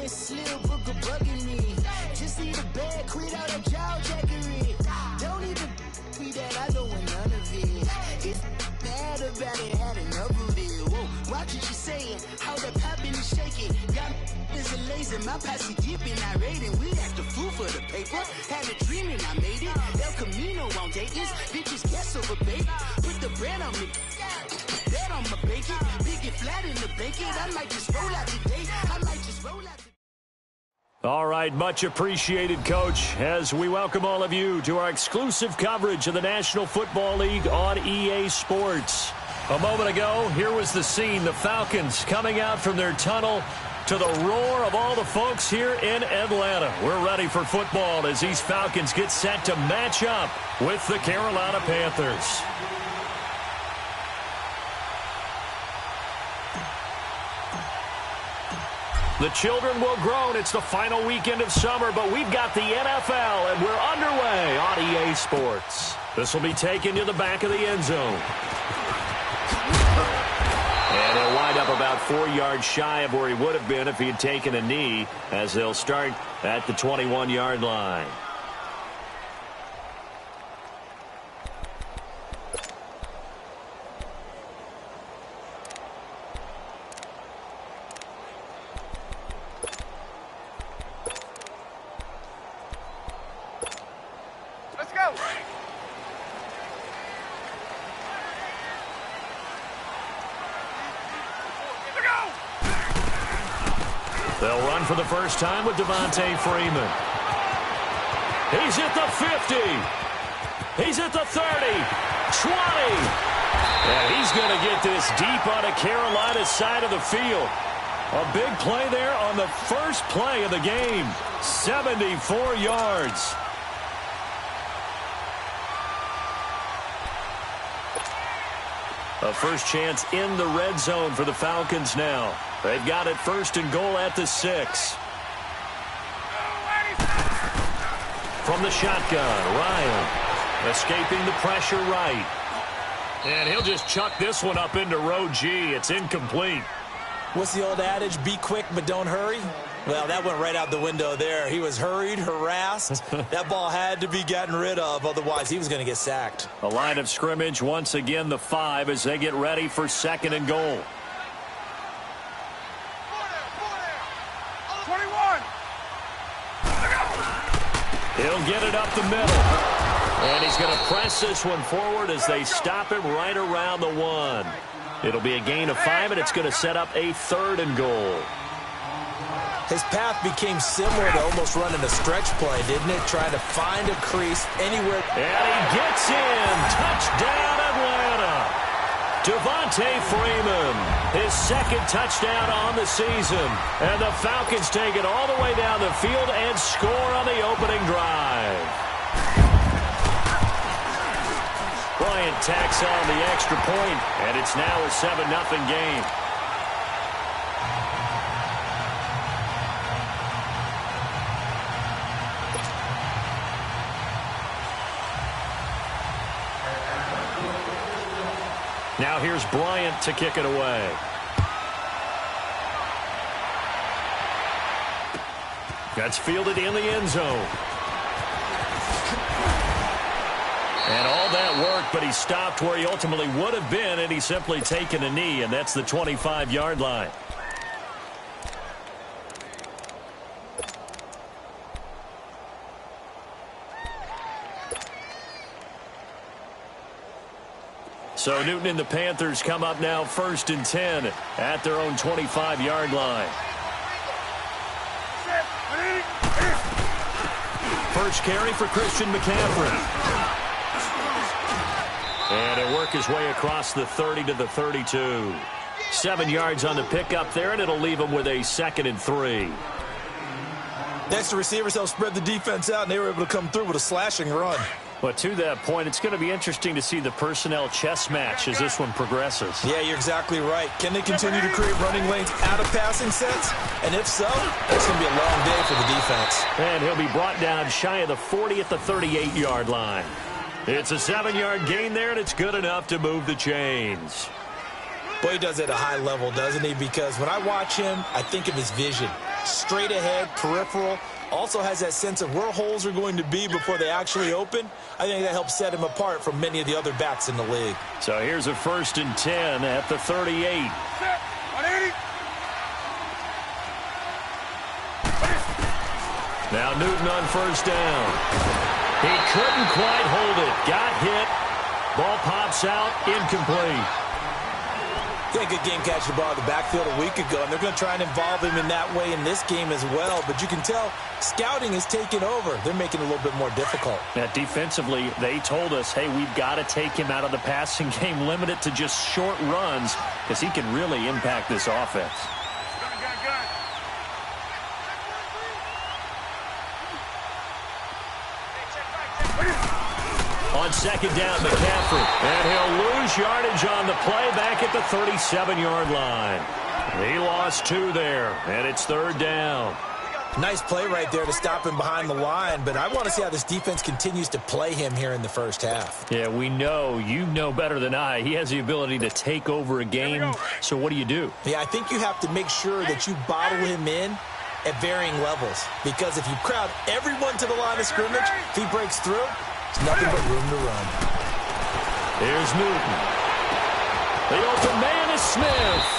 This little book of bugging me. Just need a bag, quit all that jaw jackery. Don't even me that I don't want none of it. It's bad about it, had enough of it. Whoa, watch what you saying, how that poppin' and shaking. Got is a laser, my posse deep and I raiding. We act the fool for the paper. Had a dream and I made it. El Camino on Dayton's, bitches guess over bait. Put the bread on me. Bet on my bacon, big and flat in the bacon. I might just roll out today. I might just roll out today. All right, much appreciated, Coach, as we welcome all of you to our exclusive coverage of the National Football League on EA Sports. A moment ago, here was the scene, the Falcons coming out from their tunnel to the roar of all the folks here in Atlanta. We're ready for football as these Falcons get set to match up with the Carolina Panthers. The children will groan. It's the final weekend of summer, but we've got the NFL, and we're underway on EA Sports. This will be taken to the back of the end zone. And he'll wind up about 4 yards shy of where he would have been if he had taken a knee, as they'll start at the 21-yard line. They'll run for the first time with Devontae Freeman. He's at the 50. He's at the 30. 20. And he's going to get this deep on the Carolina side of the field. A big play there on the first play of the game. 74 yards. A first chance in the red zone for the Falcons now. They've got it first and goal at the 6. From the shotgun, Ryan escaping the pressure right. And he'll just chuck this one up into row G. It's incomplete. What's the old adage? Be quick, but don't hurry. Well, that went right out the window there. He was hurried, harassed. That ball had to be gotten rid of, otherwise he was going to get sacked. A line of scrimmage, once again the 5 as they get ready for second and goal. 21. He'll get it up the middle. And he's going to press this one forward as they stop him right around the 1. It'll be a gain of 5, and it's going to set up a third and goal. His path became similar to almost running a stretch play, didn't it? Trying to find a crease anywhere. And he gets in. Touchdown, Atlanta. Devontae Freeman, his second touchdown on the season. And the Falcons take it all the way down the field and score on the opening drive. Bryant tacks on the extra point, and it's now a 7-0 game. Now here's Bryant to kick it away. That's fielded in the end zone. And all that work, but he stopped where he ultimately would have been, and he's simply taken a knee, and that's the 25-yard line. So Newton and the Panthers come up now first and 10 at their own 25-yard line. First carry for Christian McCaffrey. And he'll work his way across the 30 to the 32. 7 yards on the pickup there, and it'll leave him with a 2nd and 3. Next, the receivers helped spread the defense out, and they were able to come through with a slashing run. But to that point, it's going to be interesting to see the personnel chess match as this one progresses. Yeah, you're exactly right. Can they continue to create running lanes out of passing sets? And if so, it's going to be a long day for the defense. And he'll be brought down shy of the 40 at the 38-yard line. It's a 7-yard gain there, and it's good enough to move the chains. Boy, he does it at a high level, doesn't he? Because when I watch him, I think of his vision. straight ahead, peripheral. Also has that sense of where holes are going to be before they actually open. I think that helps set him apart from many of the other backs in the league. So here's a 1st and 10 at the 38. Now Newton on 1st down. He couldn't quite hold it. Got hit. Ball pops out. Incomplete. Yeah, good game catching the ball in the backfield a week ago, and they're going to try and involve him in that way in this game as well. But you can tell scouting is taking over. They're making it a little bit more difficult. Now, defensively, they told us, hey, we've got to take him out of the passing game, limit it to just short runs, because he can really impact this offense. On 2nd down, McCaffrey. And he'll lose yardage on the play back at the 37-yard line. He lost 2 there, and it's 3rd down. Nice play right there to stop him behind the line, but I want to see how this defense continues to play him here in the first half. Yeah, we know. You know better than I. He has the ability to take over a game, so what do you do? Yeah, I think you have to make sure that you bottle him in at varying levels, because if you crowd everyone to the line of scrimmage, if he breaks through, there's nothing but room to run. Here's Newton. The open man is Smith.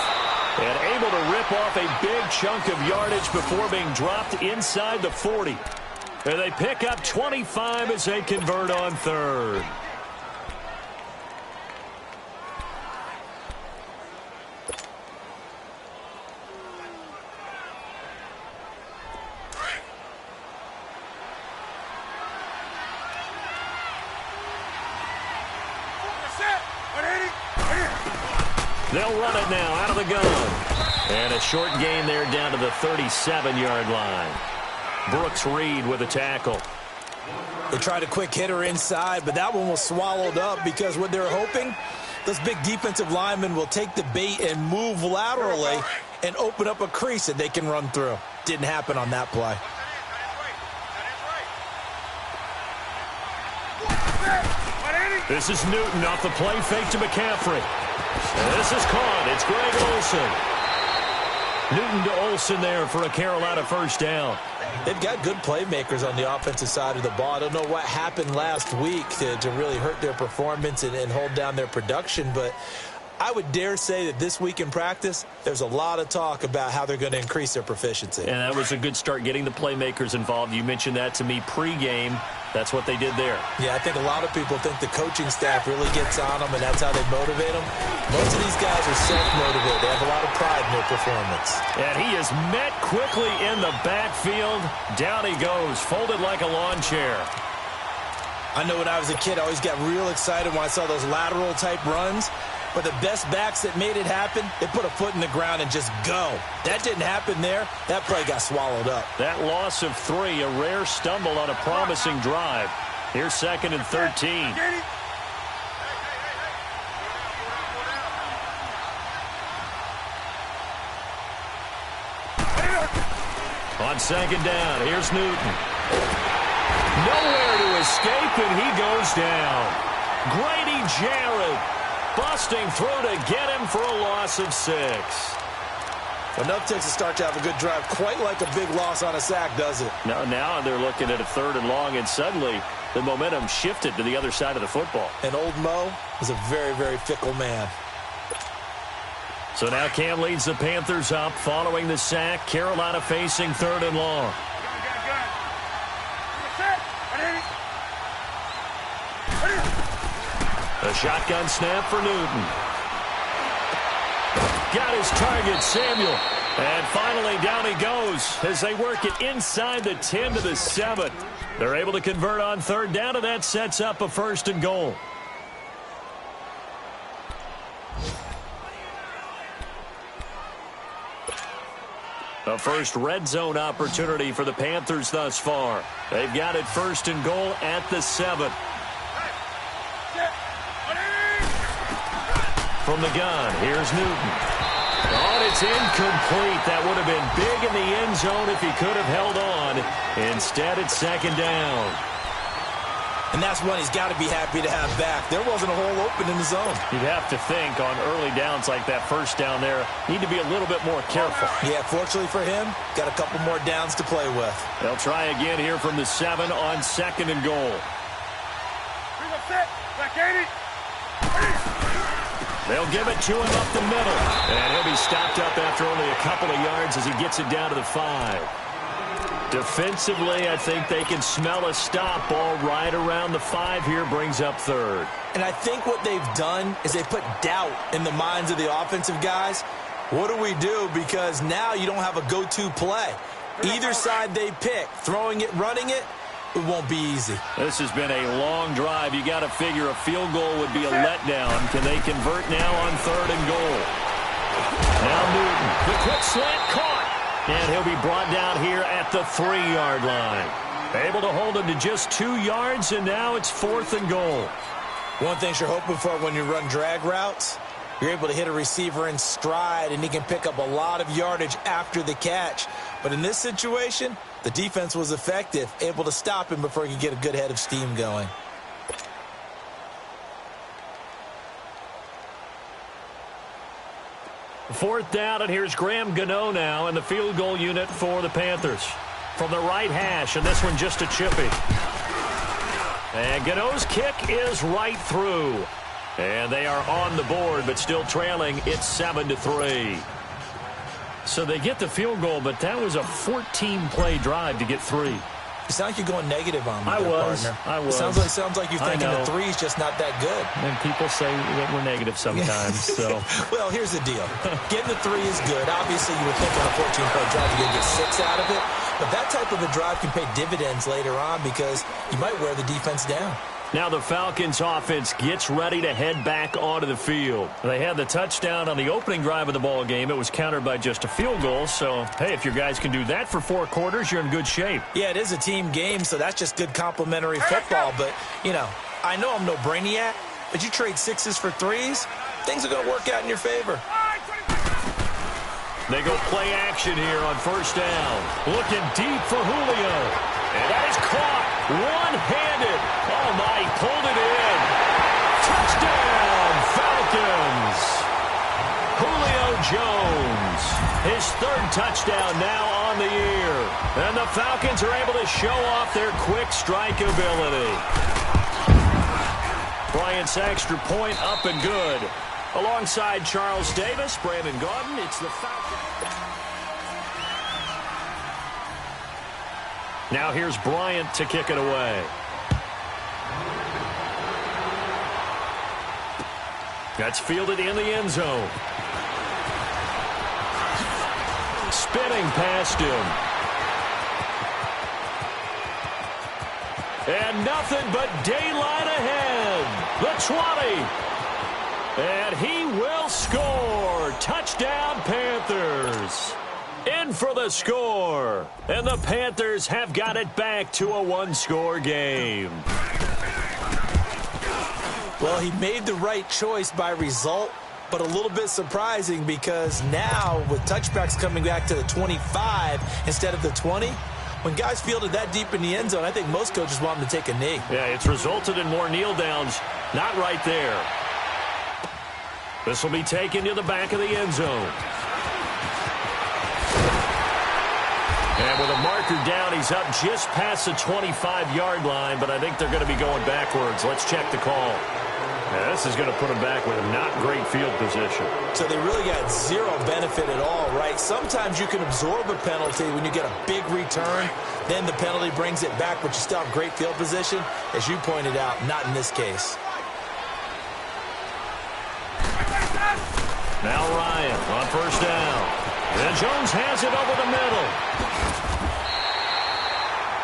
And able to rip off a big chunk of yardage before being dropped inside the 40. And they pick up 25 as they convert on 3rd. They'll run it now out of the gun. And a short gain there down to the 37-yard line. Brooks Reed with a tackle. They tried a quick hitter inside, but that one was swallowed up because what they're hoping, those big defensive linemen will take the bait and move laterally and open up a crease that they can run through. Didn't happen on that play. This is Newton off the play fake to McCaffrey. And this is caught. It's Greg Olsen. Newton to Olsen there for a Carolina 1st down. They've got good playmakers on the offensive side of the ball. I don't know what happened last week to really hurt their performance and hold down their production, but I would dare say that this week in practice, there's a lot of talk about how they're going to increase their proficiency. And that was a good start getting the playmakers involved. You mentioned that to me pregame. That's what they did there. Yeah, I think a lot of people think the coaching staff really gets on them, and that's how they motivate them. Most of these guys are self-motivated. They have a lot of pride in their performance. And he is met quickly in the backfield. Down he goes, folded like a lawn chair. I know when I was a kid, I always got real excited when I saw those lateral-type runs. But the best backs that made it happen, they put a foot in the ground and just go. That didn't happen there. That play got swallowed up. That loss of 3, a rare stumble on a promising drive. Here's 2nd and 13. On 2nd down, here's Newton. Nowhere to escape, and he goes down. Grady Jarrett busting through to get him for a loss of 6. Enough takes a start to have a good drive. Quite like a big loss on a sack, does it? Now they're looking at a 3rd and long, and suddenly the momentum shifted to the other side of the football. And old Mo is a very, very fickle man. So now Cam leads the Panthers up following the sack. Carolina facing 3rd and long. A shotgun snap for Newton. Got his target, Samuel. And finally down he goes as they work it inside the 10 to the 7. They're able to convert on 3rd down, and that sets up a 1st and goal. A first red zone opportunity for the Panthers thus far. They've got it 1st and goal at the 7. From the gun, here's Newton. Oh, and it's incomplete. That would have been big in the end zone if he could have held on. Instead, it's 2nd down. And that's one he's got to be happy to have back. There wasn't a hole open in the zone. You'd have to think on early downs like that first down there, need to be a little bit more careful. Yeah, fortunately for him, got a couple more downs to play with. They'll try again here from the 7 on 2nd and goal. They'll give it to him up the middle. And he'll be stopped up after only a couple of yards as he gets it down to the 5. Defensively, I think they can smell a stop. Ball right around the 5 here, brings up 3rd. And I think what they've done is they put doubt in the minds of the offensive guys. What do we do? Because now you don't have a go-to play. Either side they pick, throwing it, running it, it won't be easy. This has been a long drive. You got to figure a field goal would be a letdown. Can they convert now on 3rd and goal? Now Newton, the quick slant caught. And he'll be brought down here at the 3-yard line. Able to hold him to just 2 yards, and now it's 4th and goal. One thing you're hoping for when you run drag routes, you're able to hit a receiver in stride, and he can pick up a lot of yardage after the catch. But in this situation, the defense was effective, able to stop him before he could get a good head of steam going. Fourth down, and here's Graham Gano now in the field goal unit for the Panthers. From the right hash, and this one just a chippy. And Gano's kick is right through. And they are on the board, but still trailing. It's 7-3. So they get the field goal, but that was a 14-play drive to get 3. You sound like you're going negative on me, I was. It sounds like you're thinking the 3's just not that good. And people say that we're negative sometimes. So, well, here's the deal. Getting the 3 is good. Obviously, you would think on a 14-play drive you're going to get 6 out of it. But that type of a drive can pay dividends later on because you might wear the defense down. Now the Falcons offense gets ready to head back onto the field. They had the touchdown on the opening drive of the ball game. It was countered by just a field goal. So, hey, if your guys can do that for 4 quarters, you're in good shape. Yeah, it is a team game, so that's just good complimentary football. But, you know, I know I'm no brainiac, but you trade 6s for 3s, things are going to work out in your favor. They go play action here on first down. Looking deep for Julio. And that is caught one-handed. Oh, my, he pulled it in. Touchdown, Falcons. Julio Jones. His 3rd touchdown now on the year. And the Falcons are able to show off their quick strike ability. Bryant's extra point up and good. Alongside Charles Davis, Brandon Gaudin, it's the Falcons. Now here's Bryant to kick it away. That's fielded in the end zone. Spinning past him. And nothing but daylight ahead. The 20. And he will score. Touchdown, Panthers. In for the score. And the Panthers have got it back to a 1-score game. Well, he made the right choice by result, but a little bit surprising because now with touchbacks coming back to the 25 instead of the 20, when guys fielded that deep in the end zone, I think most coaches want them to take a knee. Yeah, it's resulted in more kneel downs. Not right there. This will be taken to the back of the end zone. And with a marker down, he's up just past the 25-yard line, but I think they're going to be going backwards. Let's check the call. Yeah, this is going to put him back with a not great field position. So they really got zero benefit at all, right? Sometimes you can absorb a penalty when you get a big return. Then the penalty brings it back, but you still have great field position. As you pointed out, not in this case. Now Ryan on first down. And Jones has it over the middle.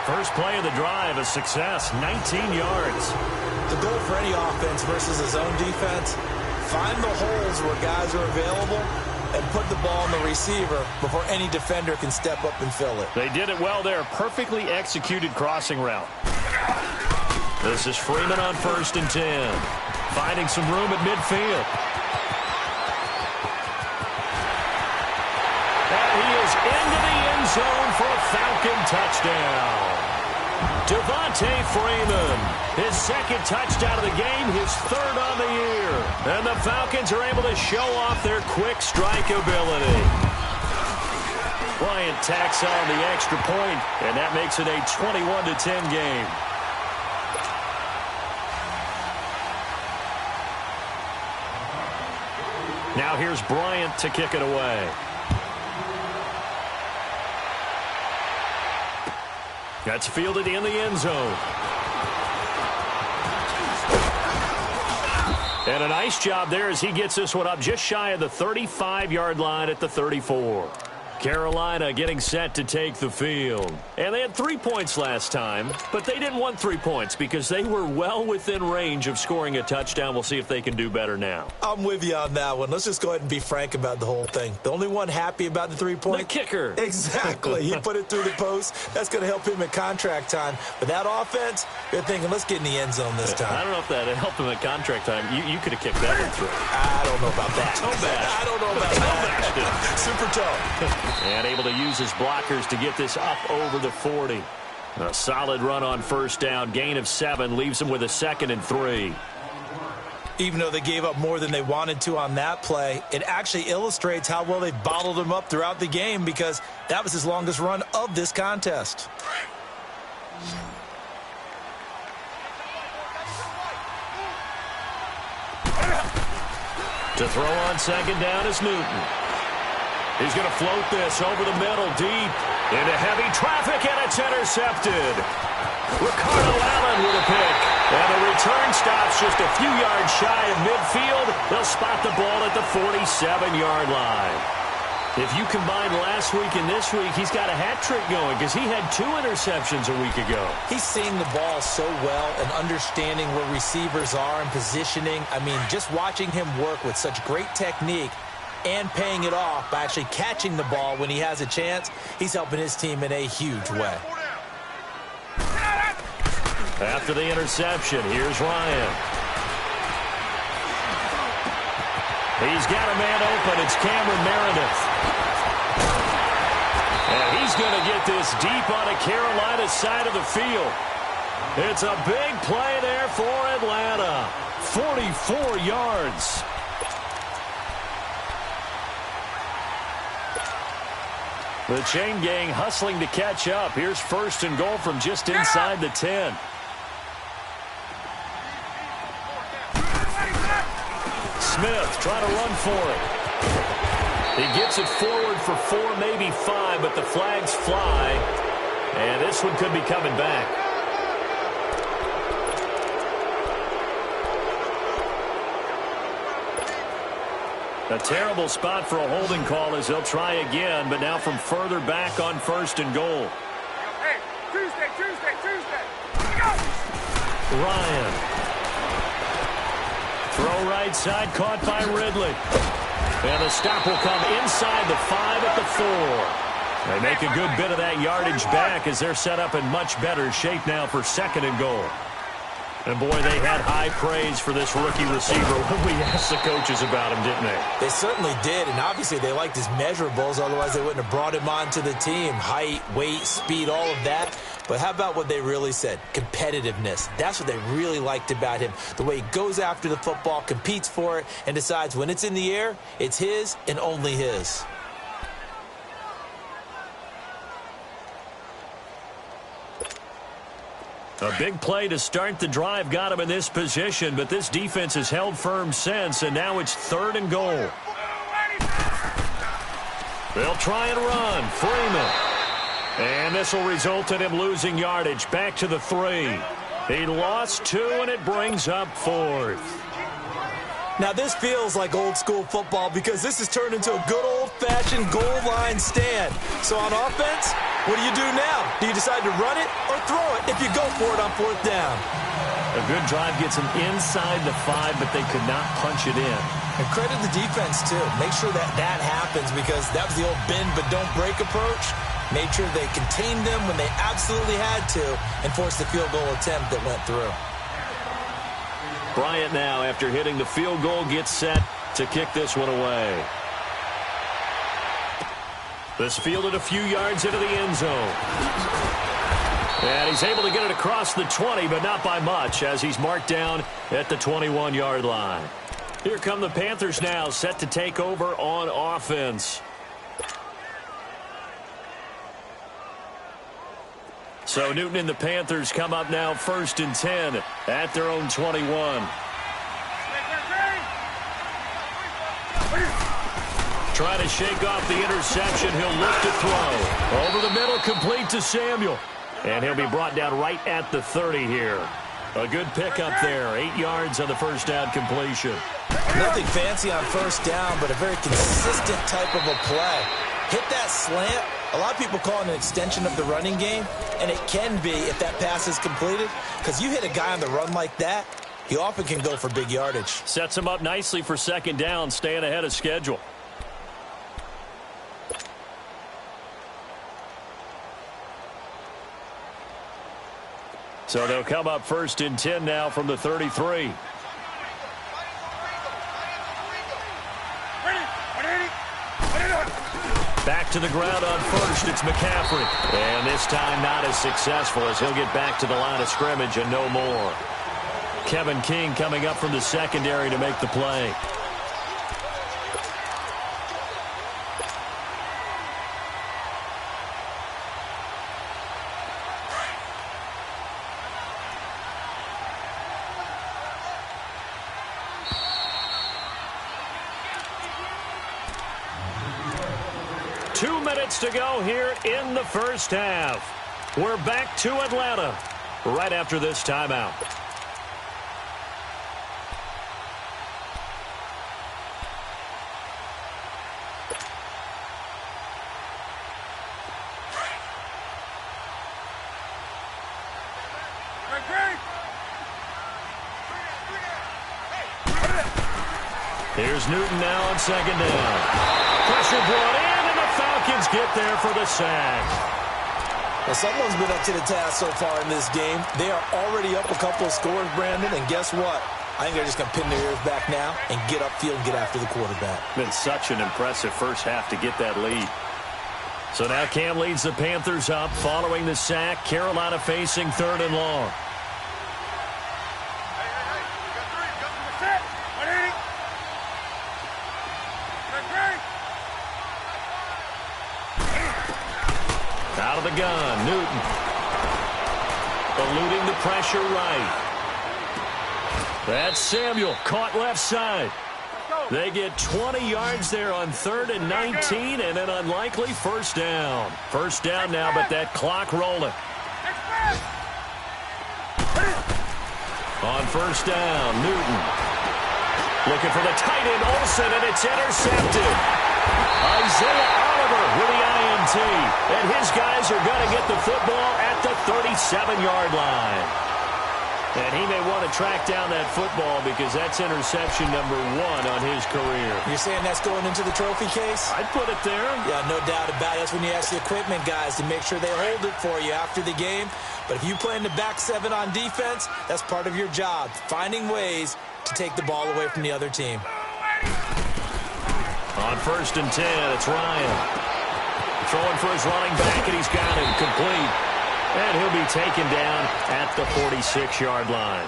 First play of the drive, a success, 19 yards. The goal for any offense versus a zone defense, find the holes where guys are available and put the ball on the receiver before any defender can step up and fill it. They did it well there. Perfectly executed crossing route. This is Freeman on 1st and 10. Finding some room at midfield. And he is into the end zone for a Falcon touchdown. Devontae Freeman, his second touchdown of the game, his third on the year. And the Falcons are able to show off their quick strike ability. Bryant tacks on the extra point, and that makes it a 21-10 game. Now here's Bryant to kick it away. That's fielded in the end zone. And a nice job there as he gets this one up just shy of the 35-yard line at the 34. Carolina getting set to take the field. And they had 3 points last time, but they didn't want 3 points because they were well within range of scoring a touchdown. We'll see if they can do better now. I'm with you on that one. Let's just go ahead and be frank about the whole thing. The only one happy about the 3-point? The kicker. Exactly. He put it through the post. That's going to help him at contract time. But that offense, they're thinking, let's get in the end zone this time. I don't know if that helped him at contract time. You could have kicked that one through. I don't know about that. I don't know about that. Super tough. And able to use his blockers to get this up over the 40. A solid run on first down. Gain of 7 leaves him with a 2nd and 3. Even though they gave up more than they wanted to on that play, it actually illustrates how well they bottled him up throughout the game because that was his longest run of this contest. To throw on second down is Newton. He's going to float this over the middle, deep, into heavy traffic, and it's intercepted. Ricardo Allen with a pick. And the return stops just a few yards shy of midfield. They'll spot the ball at the 47-yard line. If you combine last week and this week, he's got a hat trick going because he had 2 interceptions a week ago. He's seeing the ball so well and understanding where receivers are and positioning. I mean, just watching him work with such great technique and paying it off by actually catching the ball when he has a chance, he's helping his team in a huge way. After the interception, here's Ryan. He's got a man open. It's Cameron Meredith. And he's going to get this deep on a Carolina side of the field. It's a big play there for Atlanta. 44 yards. The chain gang hustling to catch up. Here's 1st and goal from just inside the 10. Smith trying to run for it. He gets it forward for 4, maybe 5, but the flags fly. And this one could be coming back. A terrible spot for a holding call as they'll try again, but now from further back on 1st and goal. Hey, Tuesday. Go! Ryan. Throw right side, caught by Ridley. And the stop will come inside the 5 at the 4. They make a good bit of that yardage back as they're set up in much better shape now for 2nd and goal. And, boy, they had high praise for this rookie receiver when we asked the coaches about him, didn't they? They certainly did, and obviously they liked his measurables. Otherwise, they wouldn't have brought him onto the team. Height, weight, speed, all of that. But how about what they really said? Competitiveness. That's what they really liked about him. The way he goes after the football, competes for it, and decides when it's in the air, it's his and only his. A big play to start the drive got him in this position, but this defense has held firm since, and now it's 3rd and goal. They'll try and run. Freeman. And this will result in him losing yardage. Back to the 3. He lost 2, and it brings up 4th. Now, this feels like old-school football because this has turned into a good old-fashioned goal line stand. So on offense, what do you do now? Do you decide to run it or throw it if you go for it on 4th down? A good drive gets them inside the 5, but they could not punch it in. And credit the defense, too. Make sure that that happens because that was the old bend but don't break approach. Made sure they contained them when they absolutely had to and forced the field goal attempt that went through. Bryant now, after hitting the field goal, gets set to kick this one away. This fielded a few yards into the end zone. And he's able to get it across the 20, but not by much, as he's marked down at the 21-yard line. Here come the Panthers now, set to take over on offense. So Newton and the Panthers come up now 1st and 10 at their own 21. Trying to shake off the interception. He'll look to throw. Over the middle, complete to Samuel. And he'll be brought down right at the 30 here. A good pickup there. 8 yards on the first down completion. Nothing fancy on first down, but a very consistent type of a play. Hit that slant. A lot of people call it an extension of the running game, and it can be if that pass is completed, because you hit a guy on the run like that, he often can go for big yardage. Sets him up nicely for second down, staying ahead of schedule. So they'll come up 1st and 10 now from the 33. Back to the ground on first. It's McCaffrey. And this time not as successful, as he'll get back to the line of scrimmage and no more. Kevin King coming up from the secondary to make the play. To go here in the first half. We're back to Atlanta right after this timeout. Here's Newton now on second down. Pressure brought in. Falcons get there for the sack. Well, someone's been up to the task so far in this game. They are already up a couple of scores, Brandon, and guess what? I think they're just going to pin their ears back now and get upfield and get after the quarterback. Been such an impressive first half to get that lead. So now Cam leads the Panthers up following the sack. Carolina facing 3rd and long. Out of the gun, Newton. Eluding the pressure right. That's Samuel, caught left side. They get 20 yards there on 3rd and 19, and an unlikely first down. First down now, but that clock rolling. On first down, Newton. Looking for the tight end, Olsen, and it's intercepted. Isaiah Oliver with the INT. And his guys are going to get the football at the 37-yard line. And he may want to track down that football because that's interception number 1 on his career. You're saying that's going into the trophy case? I'd put it there. Yeah, no doubt about it. That's when you ask the equipment guys to make sure they hold it for you after the game. But if you play in the back 7 on defense, that's part of your job, finding ways to take the ball away from the other team. On 1st and 10, it's Ryan. Throwing for his running back, and he's got him complete. And he'll be taken down at the 46-yard line.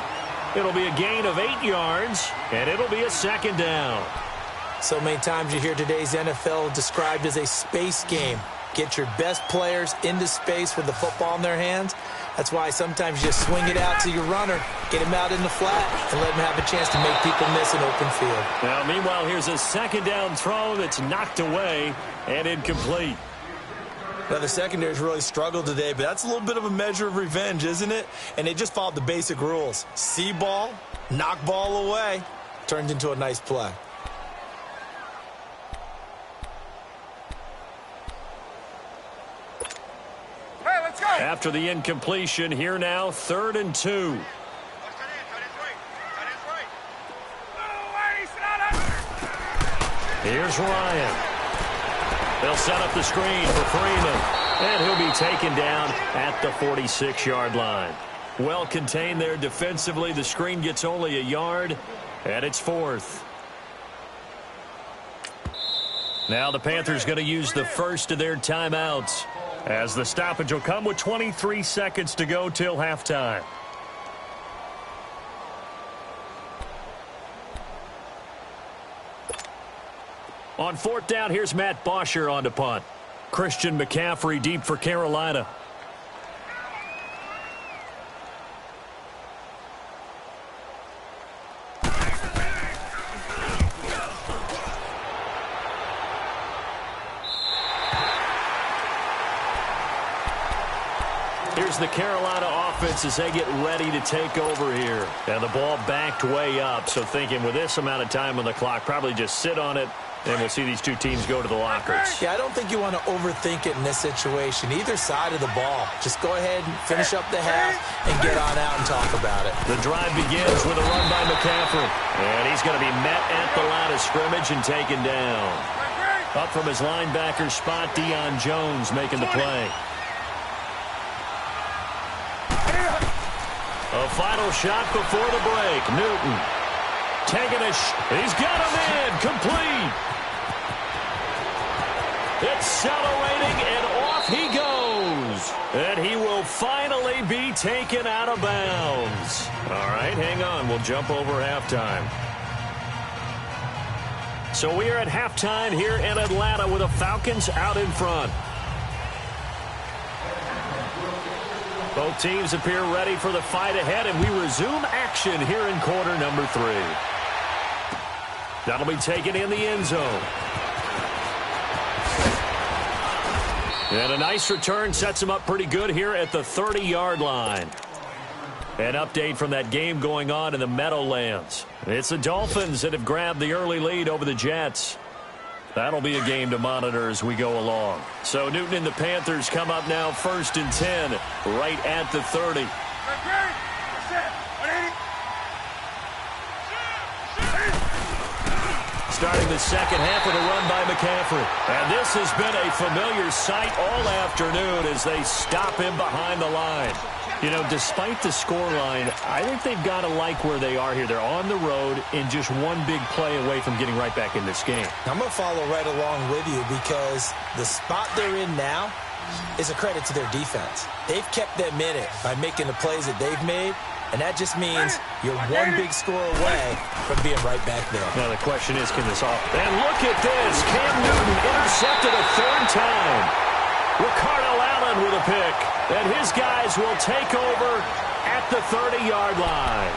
It'll be a gain of 8 yards, and it'll be a second down. So many times you hear today's NFL described as a space game. Get your best players into space with the football in their hands. That's why sometimes you just swing it out to your runner, get him out in the flat, and let him have a chance to make people miss an open field. Now, meanwhile, here's a second down throw that's knocked away and incomplete. Now, the secondary's really struggled today, but that's a little bit of a measure of revenge, isn't it? And they just followed the basic rules. See ball, knock ball away, turned into a nice play. After the incompletion, here now, 3rd and 2. Here's Ryan. They'll set up the screen for Freeman, and he'll be taken down at the 46-yard line. Well contained there defensively. The screen gets only a yard, and it's 4th. Now the Panthers going to use the first of their timeouts. as the stoppage will come with 23 seconds to go till halftime. On fourth down, here's Matt Bosher on to punt. Christian McCaffrey deep for Carolina. Here's the Carolina offense as they get ready to take over here. And the ball backed way up, so thinking with this amount of time on the clock, probably just sit on it, and we'll see these two teams go to the lockers. Yeah, I don't think you want to overthink it in this situation. Either side of the ball. Just go ahead and finish up the half and get on out and talk about it. The drive begins with a run by McCaffrey. And he's going to be met at the line of scrimmage and taken down. Up from his linebacker spot, Deion Jones making the play. A final shot before the break. Newton taking he's got him in. Complete. Accelerating, and off he goes. And he will finally be taken out of bounds. All right, hang on. We'll jump over halftime. So we are at halftime here in Atlanta with the Falcons out in front. Both teams appear ready for the fight ahead, and we resume action here in quarter number 3. That'll be taken in the end zone. And a nice return sets him up pretty good here at the 30-yard line. An update from that game going on in the Meadowlands. It's the Dolphins that have grabbed the early lead over the Jets. That'll be a game to monitor as we go along. So Newton and the Panthers come up now 1st and 10, right at the 30. Starting the second half with a run by McCaffrey. And this has been a familiar sight all afternoon as they stop him behind the line. You know, despite the scoreline, I think they've got to like where they are here. They're on the road and just one big play away from getting right back in this game. I'm going to follow right along with you because the spot they're in now is a credit to their defense. They've kept them in it by making the plays that they've made, and that just means you're one big score away from being right back there. Now the question is, can this off? And look at this. Cam Newton intercepted a 3rd time. Ricardo Allen with a pick. And his guys will take over at the 30-yard line.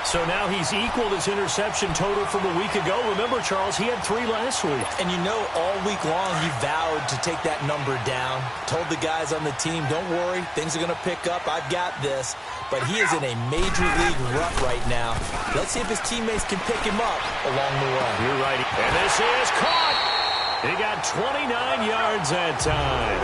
So now he's equaled his interception total from a week ago. Remember, Charles, he had 3 last week. And you know, all week long he vowed to take that number down. Told the guys on the team, don't worry, things are going to pick up. I've got this. But he is in a major league rut right now. Let's see if his teammates can pick him up along the way. You're right. And this is caught. He got 29 yards that time.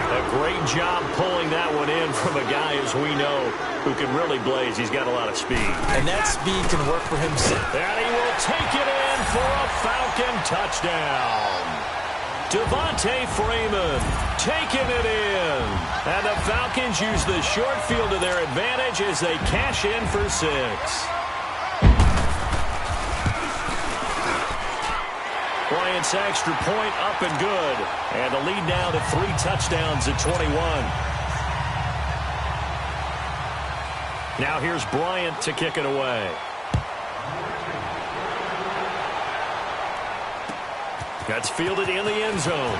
A great job pulling that one in from a guy, as we know, who can really blaze. He's got a lot of speed. And that speed can work for him. And he will take it in for a Falcon touchdown. Devontae Freeman taking it in. And the Falcons use the short field to their advantage as they cash in for 6. Bryant's extra point up and good. And the lead now to 3 touchdowns at 21. Now here's Bryant to kick it away. That's fielded in the end zone.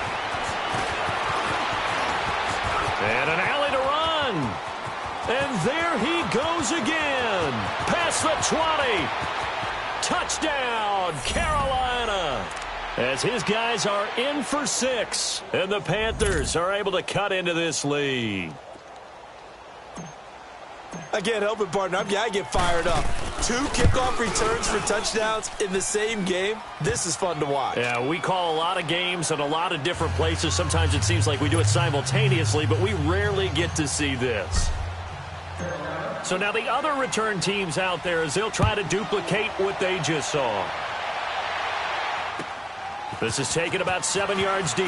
And an alley to run. And there he goes again. Past the 20. Touchdown, Carolina. As his guys are in for 6. And the Panthers are able to cut into this lead. I can't help it, partner. I get fired up. 2 kickoff returns for touchdowns in the same game. This is fun to watch. Yeah, we call a lot of games in a lot of different places. Sometimes it seems like we do it simultaneously, but we rarely get to see this. So now the other return teams out there as they'll try to duplicate what they just saw. This is taken about 7 yards deep.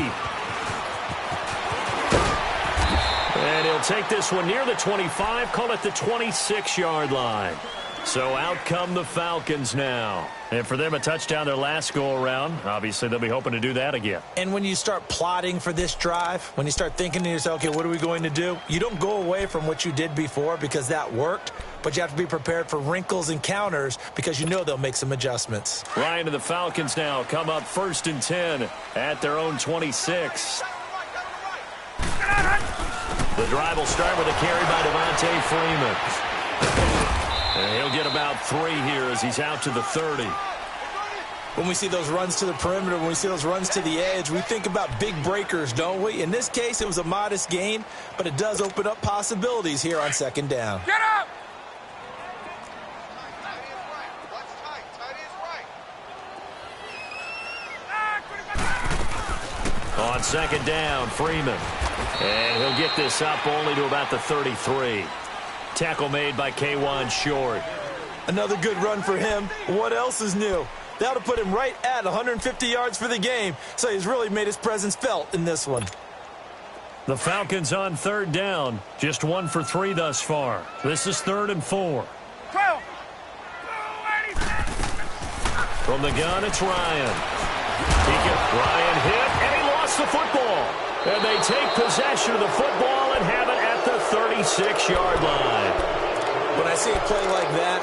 And he'll take this one near the 25, call it the 26-yard line. So out come the Falcons now. And for them, a touchdown their last go-around. Obviously, they'll be hoping to do that again. And when you start plotting for this drive, when you start thinking to yourself, okay, what are we going to do? You don't go away from what you did before because that worked, but you have to be prepared for wrinkles and counters because you know they'll make some adjustments. Ryan and the Falcons now come up 1st and 10 at their own 26. The drive will start with a carry by Devontae Freeman. And he'll get about 3 here as he's out to the 30. When we see those runs to the perimeter, when we see those runs to the edge, we think about big breakers, don't we? In this case, it was a modest gain, but it does open up possibilities here on 2nd down. Get up! On 2nd down, Freeman. And he'll get this up only to about the 33. Tackle made by K'Wan Short. Another good run for him. What else is new? That'll put him right at 150 yards for the game, so he's really made his presence felt in this one. The Falcons on 3rd down. Just 1 for 3 thus far. This is 3rd and 4. 12. From the gun, it's Ryan. Ryan hit, and he lost the football. And they take possession of the football and have it at the 36-yard line. When I see a play like that,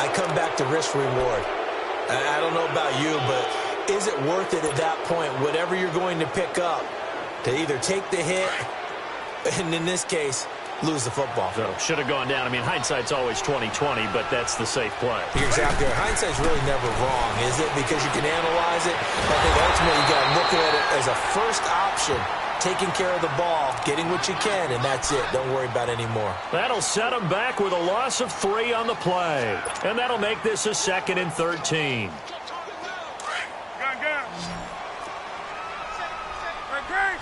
I come back to risk-reward. I don't know about you, but is it worth it at that point, whatever you're going to pick up, to either take the hit, and in this case, lose the football? So should have gone down. I mean, hindsight's always 20/20, but that's the safe play. You're exactly right. Hindsight's really never wrong, is it? Because you can analyze it. I think ultimately you got to look at it as a first option, taking care of the ball, getting what you can, and that's it. Don't worry about any more. That'll set them back with a loss of 3 on the play. And that'll make this a 2nd and 13. Gun. Great.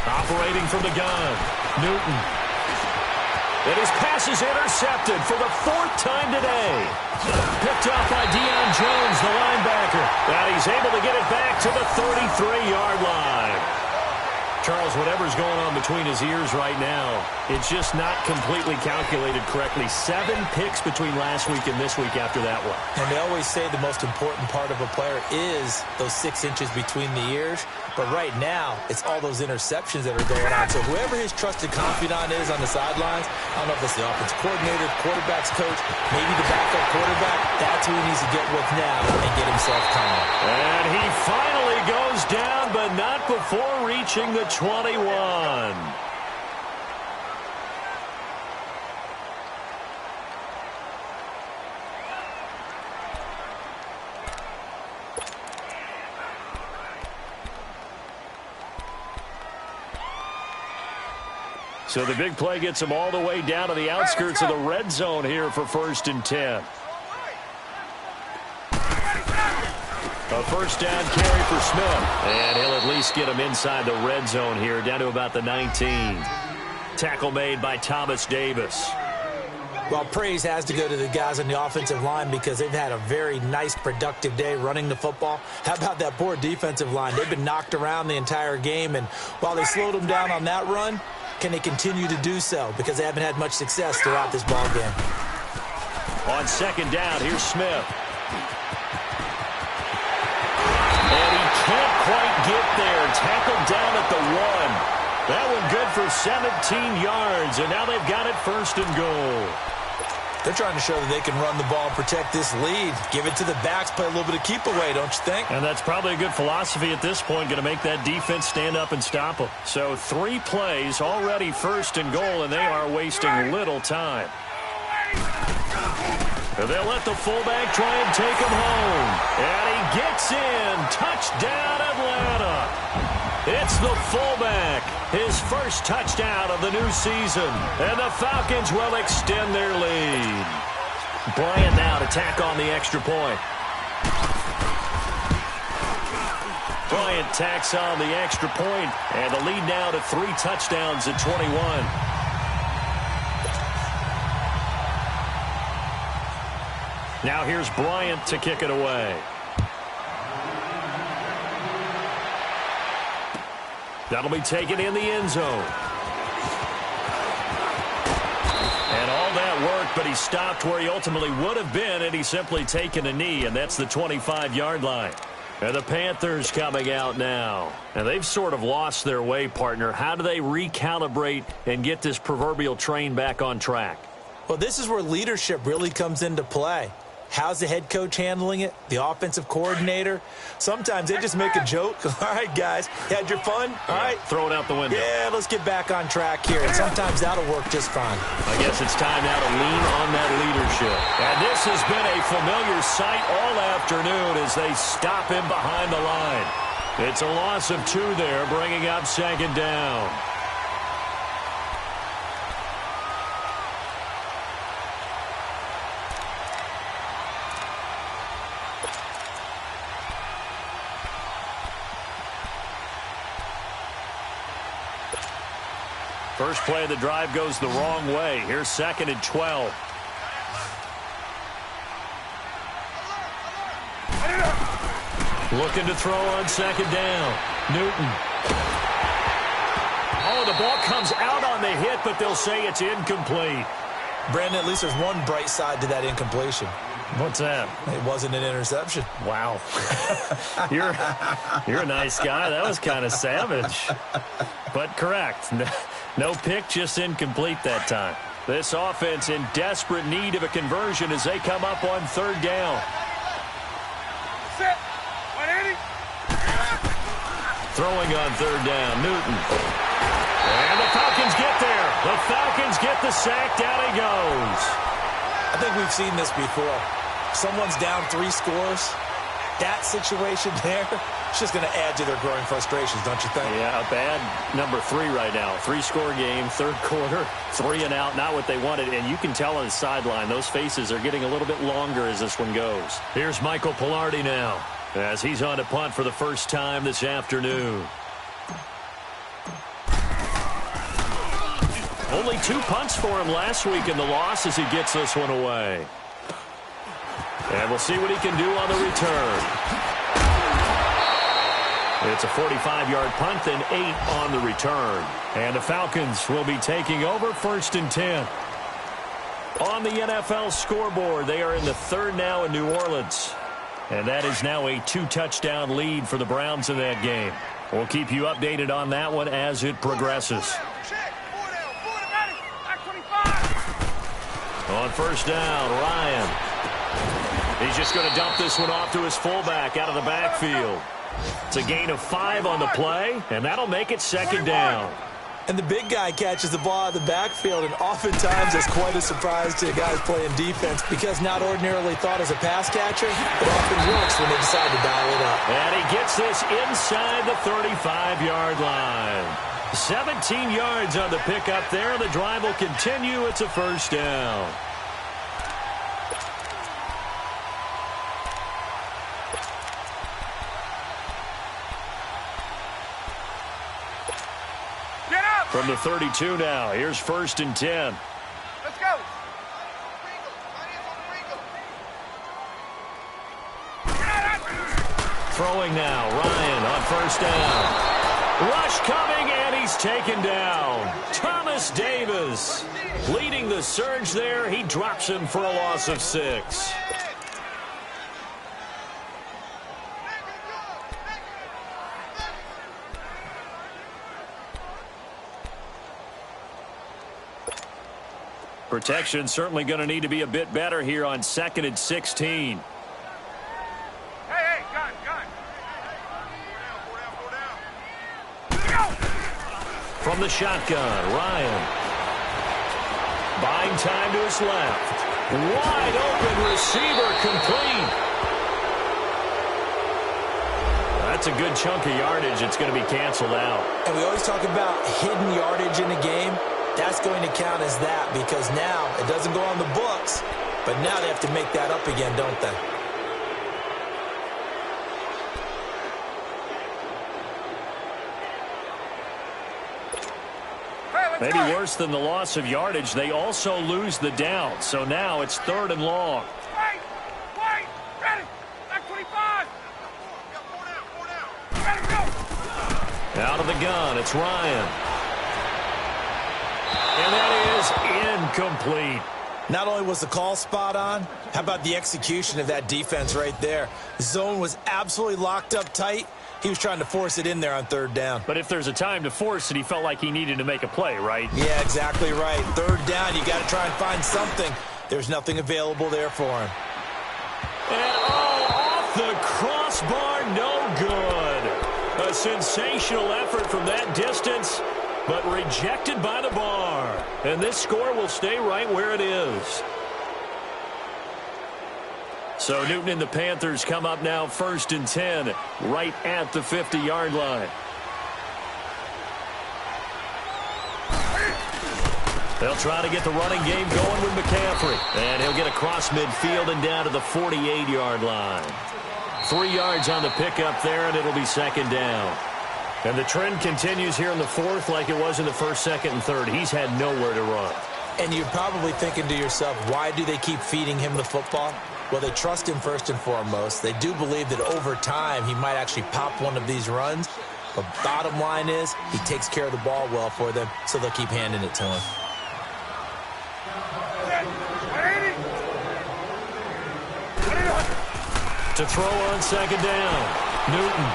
Operating from the gun, Newton. And his pass is intercepted for the 4th time today. Picked off by Deion Jones, the linebacker. And he's able to get it back to the 33-yard line. Charles, whatever's going on between his ears right now, it's just not completely calculated correctly. 7 picks between last week and this week after that one. And they always say the most important part of a player is those 6 inches between the ears. But right now, it's all those interceptions that are going on. So whoever his trusted confidant is on the sidelines, I don't know if it's the offensive coordinator, quarterback's coach, maybe the backup quarterback, that's who he needs to get with now and get himself calm. And he finally goes down, but not before reaching the 21. So the big play gets him all the way down to the outskirts of the red zone here for 1st and 10. A 1st down carry for Smith. And he'll at least get him inside the red zone here, down to about the 19. Tackle made by Thomas Davis. Well, praise has to go to the guys on the offensive line because they've had a very nice, productive day running the football. How about that poor defensive line? They've been knocked around the entire game, and while they slowed them down on that run, can they continue to do so? Because they haven't had much success throughout this ball game. On 2nd down, here's Smith. And he can't quite get there. Tackled down at the 1. That one good for 17 yards, and now they've got it 1st and goal. They're trying to show that they can run the ball and protect this lead. Give it to the backs, play a little bit of keep away, don't you think? And that's probably a good philosophy at this point, going to make that defense stand up and stop them. So 3 plays, already 1st and goal, and they are wasting little time. And they'll let the fullback try and take him home. And he gets in. Touchdown, Atlanta. It's the fullback. His first touchdown of the new season. And the Falcons will extend their lead. Bryant now to tack on the extra point. Bryant tacks on the extra point, and the lead now to 3 touchdowns at 21. Now here's Bryant to kick it away. That'll be taken in the end zone. And all that work, but he stopped where he ultimately would have been, and he's simply taken a knee, and that's the 25-yard line. And the Panthers coming out now. And they've sort of lost their way, partner. How do they recalibrate and get this proverbial train back on track? Well, this is where leadership really comes into play. How's the head coach handling it? The offensive coordinator? Sometimes they just make a joke. All right, guys, you had your fun? All right. Throw it out the window. Yeah, let's get back on track here. And sometimes that'll work just fine. I guess it's time now to lean on that leadership. And this has been a familiar sight all afternoon as they stop him behind the line. It's a loss of 2 there, bringing up second down. First play of the drive goes the wrong way. Here's 2nd and 12. Looking to throw on 2nd down. Newton. Oh, the ball comes out on the hit, but they'll say it's incomplete. Brandon, at least there's one bright side to that incompletion. What's that? It wasn't an interception. Wow. You're a nice guy. That was kind of savage. But correct. No pick, just incomplete that time. This offense in desperate need of a conversion as they come up on 3rd down. Set. 180. Throwing on 3rd down, Newton. And the Falcons get there. The Falcons get the sack. Down he goes. I think we've seen this before. Someone's down 3 scores. That situation there, it's just going to add to their growing frustrations, don't you think? Yeah, a bad number 3 right now. 3-score game, 3rd quarter, 3 and out, not what they wanted. And you can tell on the sideline, those faces are getting a little bit longer as this one goes. Here's Michael Pilardi now as he's on to punt for the first time this afternoon. Only 2 punts for him last week in the loss as he gets this one away. And we'll see what he can do on the return. It's a 45-yard punt, then 8 on the return. And the Falcons will be taking over 1st and 10. On the NFL scoreboard, they are in the 3rd now in New Orleans. And that is now a 2-touchdown lead for the Browns in that game. We'll keep you updated on that one as it progresses. On 1st down, Ryan. He's just going to dump this one off to his fullback out of the backfield. It's a gain of 5 on the play, and that'll make it 2nd down. And the big guy catches the ball out of the backfield, and oftentimes it's quite a surprise to guys playing defense because not ordinarily thought as a pass catcher, it often works when they decide to dial it up. And he gets this inside the 35-yard line. 17 yards on the pickup there. The drive will continue. It's a 1st down. From the 32 now, here's 1st and 10. Let's go. Throwing now, Ryan on 1st down. Rush coming, and he's taken down. Thomas Davis leading the surge there. He drops him for a loss of 6. Protection certainly going to need to be a bit better here on 2nd and 16. Hey, gun. Four down. From the shotgun, Ryan. Buying time to his left. Wide open receiver complete. That's a good chunk of yardage. It's going to be canceled out. And we always talk about hidden yardage in a game. That's going to count as that because now it doesn't go on the books, but now they have to make that up again, don't they? Maybe worse than the loss of yardage, they also lose the down. So now it's 3rd and long. Wait, ready, back 25. Four down. Ready, go. Out of the gun, it's Ryan. And that is incomplete. Not only was the call spot on, how about the execution of that defense right there? The zone was absolutely locked up tight. He was trying to force it in there on third down. But if there's a time to force it, he felt like he needed to make a play, right? Yeah, exactly right. Third down, you got to try and find something. There's nothing available there for him. And off the crossbar, no good. A sensational effort from that distance, but rejected by the bar. And this score will stay right where it is. So Newton and the Panthers come up now 1st and 10, right at the 50-yard line. They'll try to get the running game going with McCaffrey. And he'll get across midfield and down to the 48-yard line. 3 yards on the pickup there, and it'll be 2nd down. And the trend continues here in the 4th like it was in the 1st, 2nd, and 3rd. He's had nowhere to run. And you're probably thinking to yourself, why do they keep feeding him the football? Well, they trust him first and foremost. They do believe that over time he might actually pop one of these runs. But bottom line is he takes care of the ball well for them, so they'll keep handing it to him. To throw on 2nd down, Newton.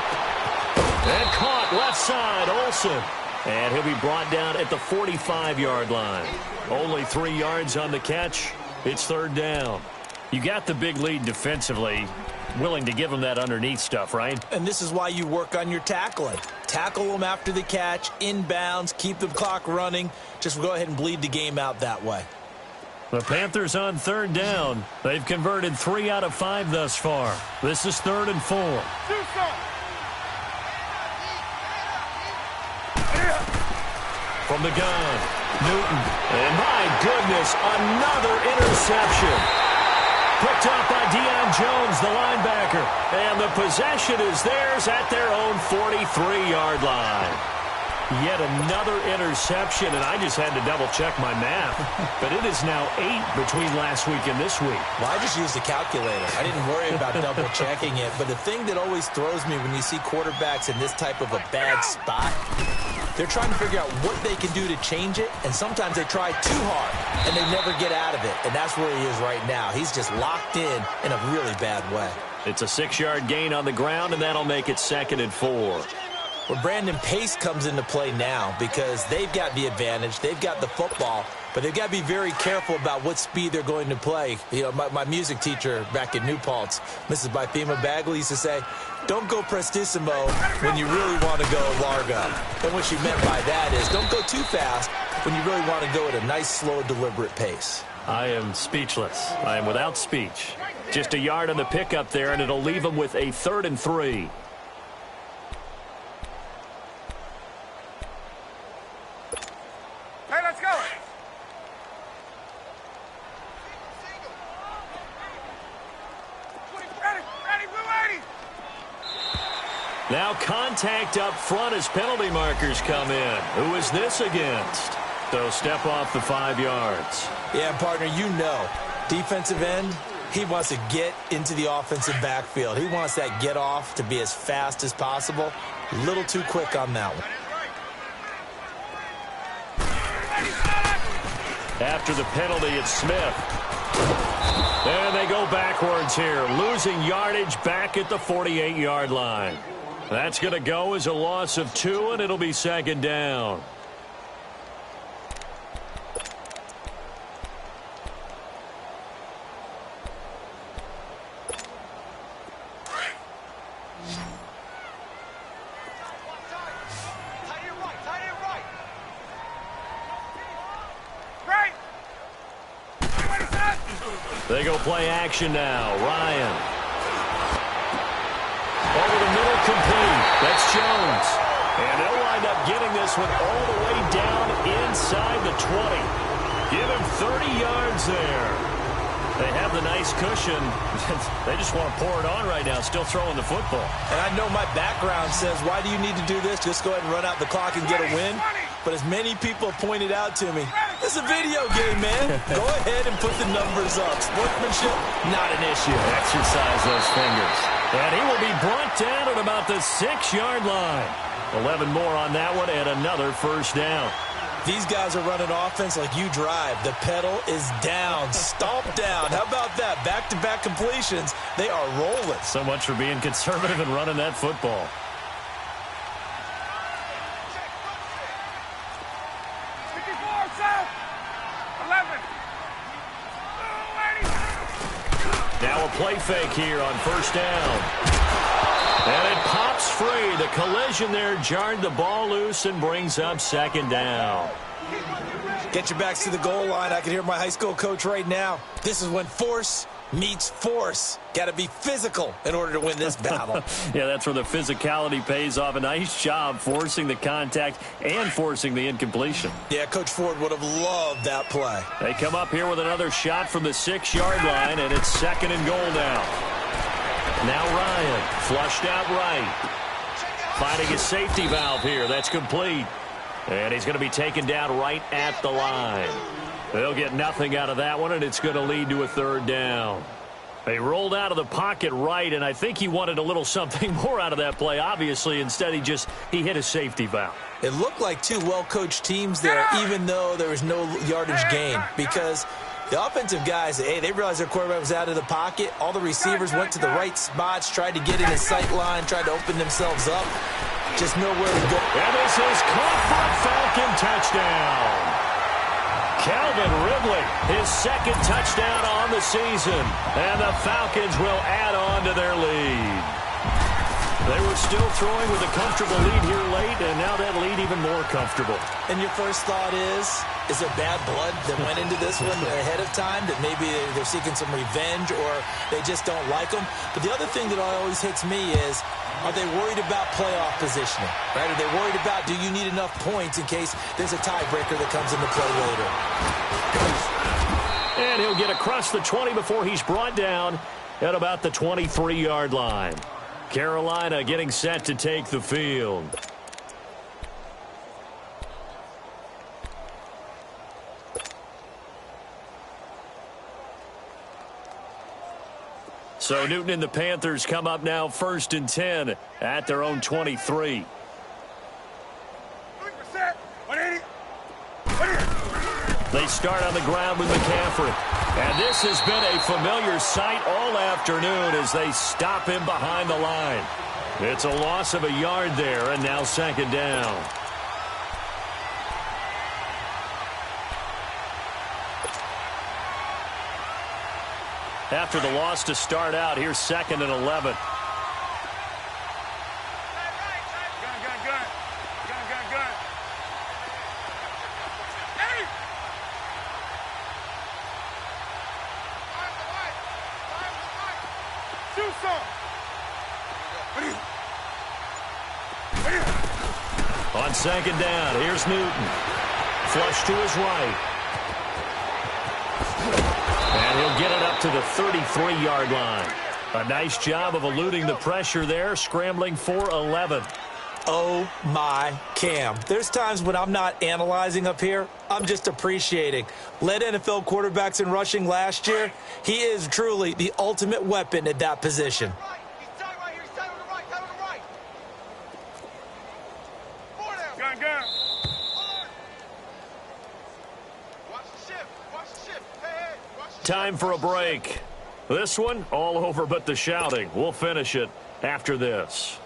And caught left side, Olsen. And he'll be brought down at the 45-yard line. Only 3 yards on the catch. It's 3rd down. You got the big lead defensively. Willing to give him that underneath stuff, right? And this is why you work on your tackling. Tackle them after the catch, inbounds, keep the clock running. Just go ahead and bleed the game out that way. The Panthers on 3rd down. They've converted 3 out of 5 thus far. This is 3rd and 4. From the gun, Newton. And my goodness, another interception. Picked up by Deion Jones, the linebacker. And the possession is theirs at their own 43-yard line. Yet another interception, and I just had to double-check my math. But it is now 8 between last week and this week. Well, I just used a calculator. I didn't worry about double-checking it. But the thing that always throws me when you see quarterbacks in this type of a bad spot, they're trying to figure out what they can do to change it, and sometimes they try too hard, and they never get out of it. And that's where he is right now. He's just locked in a really bad way. It's a 6-yard gain on the ground, and that'll make it 2nd and 4. Well, Brandon, pace comes into play now because they've got the advantage. They've got the football, but they've got to be very careful about what speed they're going to play. You know, my music teacher back in New Paltz, Mrs. Bythema Bagley, used to say, don't go prestissimo when you really want to go largo. And what she meant by that is don't go too fast when you really want to go at a nice, slow, deliberate pace. I am speechless. I am without speech. Just a yard on the pickup there, and it'll leave them with a 3rd and 3. Hey, let's go. Ready, blue 80. Now contact up front as penalty markers come in. Who is this against? So step off the 5 yards. Yeah, partner, you know, defensive end, he wants to get into the offensive backfield. He wants that get off to be as fast as possible. A little too quick on that one. After the penalty, it's Smith. And they go backwards here, losing yardage back at the 48-yard line. That's going to go as a loss of 2, and it'll be 2nd down. They go play action now. Ryan. Over the middle, complete. That's Jones. And they'll wind up getting this one all the way down inside the 20. Give him 30 yards there. They have the nice cushion. They just want to pour it on right now, still throwing the football. And I know my background says, why do you need to do this? Just go ahead and run out the clock and get a win. But as many people pointed out to me, it's a video game, man. Go ahead and put the numbers up. Sportsmanship, not an issue. Exercise those fingers. And he will be brought down at about the 6-yard line. 11 more on that one and another first down. These guys are running offense like you drive. The pedal is down, stomp down. How about that? Back-to-back completions. They are rolling. So much for being conservative and running that football. Now a play fake here on first down. And it pops free. The collision there jarred the ball loose and brings up second down. Get your backs to the goal line. I can hear my high school coach right now. This is when force meets force. Got to be physical in order to win this battle. Yeah, that's where the physicality pays off. A nice job forcing the contact and forcing the incompletion. Yeah, Coach Ford would have loved that play. They come up here with another shot from the 6-yard line, and it's second and goal now. Now Ryan, flushed out right. Finding his safety valve here. That's complete. And he's going to be taken down right at the line. They'll get nothing out of that one, and it's going to lead to a third down. They rolled out of the pocket right, and I think he wanted a little something more out of that play. Obviously, instead he hit a safety valve. It looked like two well-coached teams there, even though there was no yardage gain, because the offensive guys, hey, they realized their quarterback was out of the pocket. All the receivers went to the right spots, tried to get in his sight line, tried to open themselves up. Just nowhere to go. And this is caught for a Falcon touchdown. Calvin Ridley, his second touchdown on the season. And the Falcons will add on to their lead. They were still throwing with a comfortable lead here late, and now that lead even more comfortable. And your first thought is there bad blood that went into this one ahead of time, that maybe they're seeking some revenge or they just don't like them? But the other thing that always hits me is, are they worried about playoff positioning? Right? Are they worried about, do you need enough points in case there's a tiebreaker that comes into play later? And he'll get across the 20 before he's brought down at about the 23-yard line. Carolina getting set to take the field. So Newton and the Panthers come up now 1st and 10 at their own 23. 180. They start on the ground with McCaffrey. And this has been a familiar sight all afternoon as they stop him behind the line. It's a loss of a yard there, and now second down. After the loss to start out, here's 2nd and 11. On 2nd down, here's Newton. Flush to his right. And he'll get it up to the 33-yard line. A nice job of eluding the pressure there, scrambling for 11. Oh, my Cam. There's times when I'm not analyzing up here. I'm just appreciating. Led NFL quarterbacks in rushing last year. He is truly the ultimate weapon at that position. Time for a break. This one, all over but the shouting. We'll finish it after this.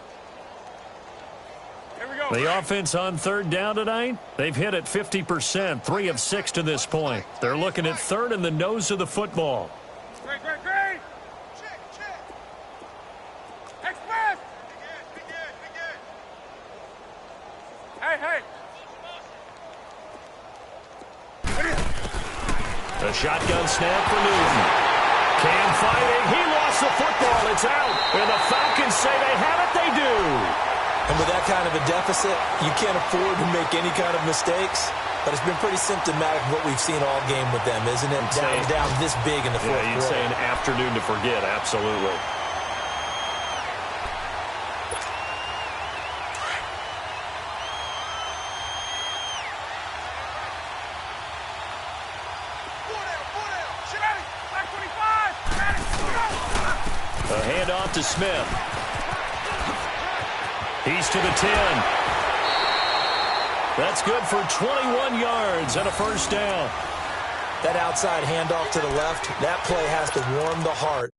Here we go. The offense on 3rd down tonight, they've hit it 50%, 3 of 6 to this point. They're looking at 3rd in the nose of the football. Great. Check. Express. Be good. Hey. A shotgun snap for Newton. Cam fighting. He lost the football. It's out. And the Falcons say they have it. They do. And with that kind of a deficit, you can't afford to make any kind of mistakes. But it's been pretty symptomatic of what we've seen all game with them, isn't it? Down this big in the fourth quarter. Yeah, you'd say an afternoon to forget. Absolutely. off to Smith. He's to the 10. That's good for 21 yards and a first down. That outside handoff to the left, that play has to warm the heart.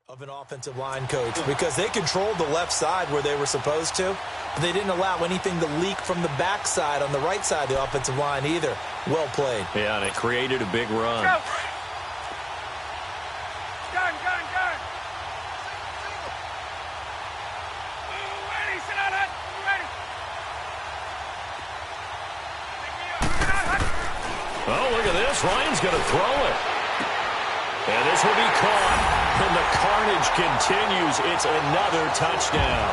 Of an offensive line coach, because they controlled the left side where they were supposed to, but they didn't allow anything to leak from the backside on the right side of the offensive line either. Well played. Yeah, and it created a big run. Gun. Ready, sit down, hut. Ready. Oh, look at this. Ryan's going to throw it. And this will be caught. And the carnage continues. It's another touchdown.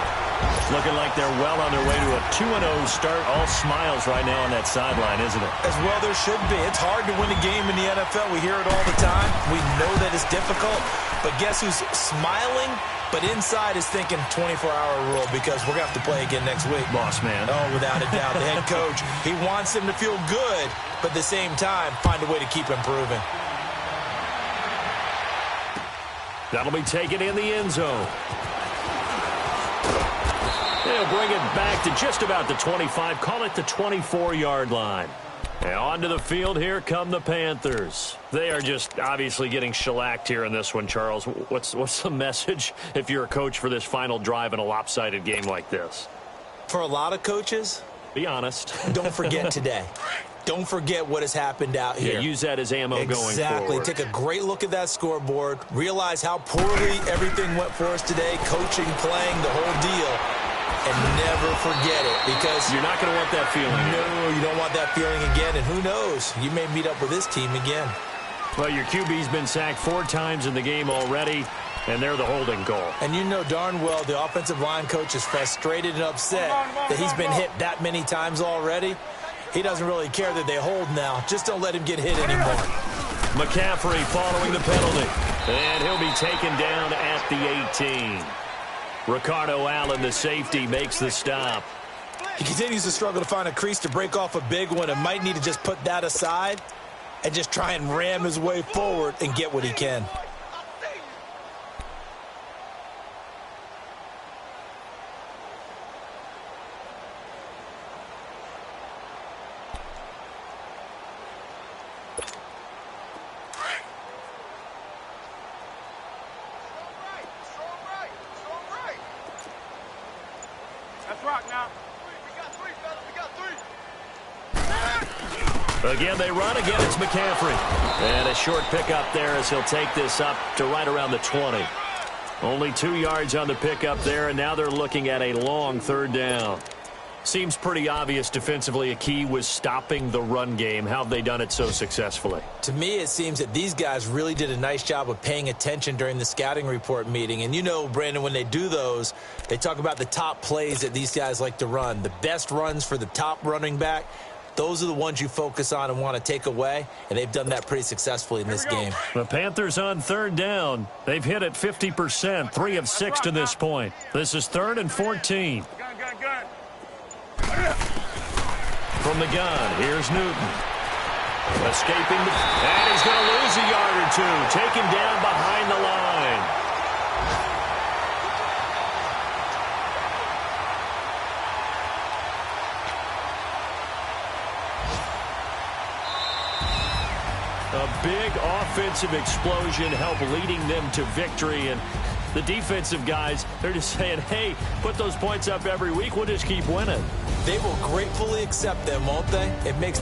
Looking like they're well on their way to a 2-0 start. All smiles right now on that sideline, isn't it? As well there should be. It's hard to win a game in the NFL. We hear it all the time. We know that it's difficult. But guess who's smiling? But inside is thinking 24-hour rule because we're going to have to play again next week. Boss man. Oh, without a doubt. The head coach, he wants them to feel good, but at the same time, find a way to keep improving. That'll be taken in the end zone. They'll bring it back to just about the 25. Call it the 24-yard line. And onto the field, here come the Panthers. They are just obviously getting shellacked here in this one, Charles. What's the message if you're a coach for this final drive in a lopsided game like this? For a lot of coaches, be honest. Don't forget today. Don't forget what has happened out here. Yeah, use that as ammo going forward. Exactly. Take a great look at that scoreboard. Realize how poorly everything went for us today. Coaching, playing, the whole deal. And never forget it because you're not going to want that feeling. No, you don't want that feeling again. And who knows? You may meet up with this team again. Well, your QB's been sacked 4 times in the game already, and they're the holding goal. And you know darn well the offensive line coach is frustrated and upset that he's been hit that many times already. He doesn't really care that they hold now. Just don't let him get hit anymore. McCaffrey following the penalty. And he'll be taken down at the 18. Ricardo Allen, the safety, makes the stop. He continues to struggle to find a crease to break off a big one and might need to just put that aside and just try and ram his way forward and get what he can. Again, they run. Again, it's McCaffrey. And a short pickup there as he'll take this up to right around the 20. Only 2 yards on the pickup there, and now they're looking at a long 3rd down. Seems pretty obvious defensively a key was stopping the run game. How have they done it so successfully? To me, it seems that these guys really did a nice job of paying attention during the scouting report meeting. And you know, Brandon, when they do those, they talk about the top plays that these guys like to run. The best runs for the top running back, those are the ones you focus on and want to take away, and they've done that pretty successfully in this game. The Panthers on 3rd down. They've hit it 50%, 3 of 6 to this point. This is 3rd and 14. Gun. From the gun, here's Newton. Escaping, and he's going to lose a yard or 2. Taken down behind the line. A big offensive explosion helped leading them to victory. And the defensive guys, they're just saying, hey, put those points up every week. We'll just keep winning. They will gratefully accept them, won't they? It makes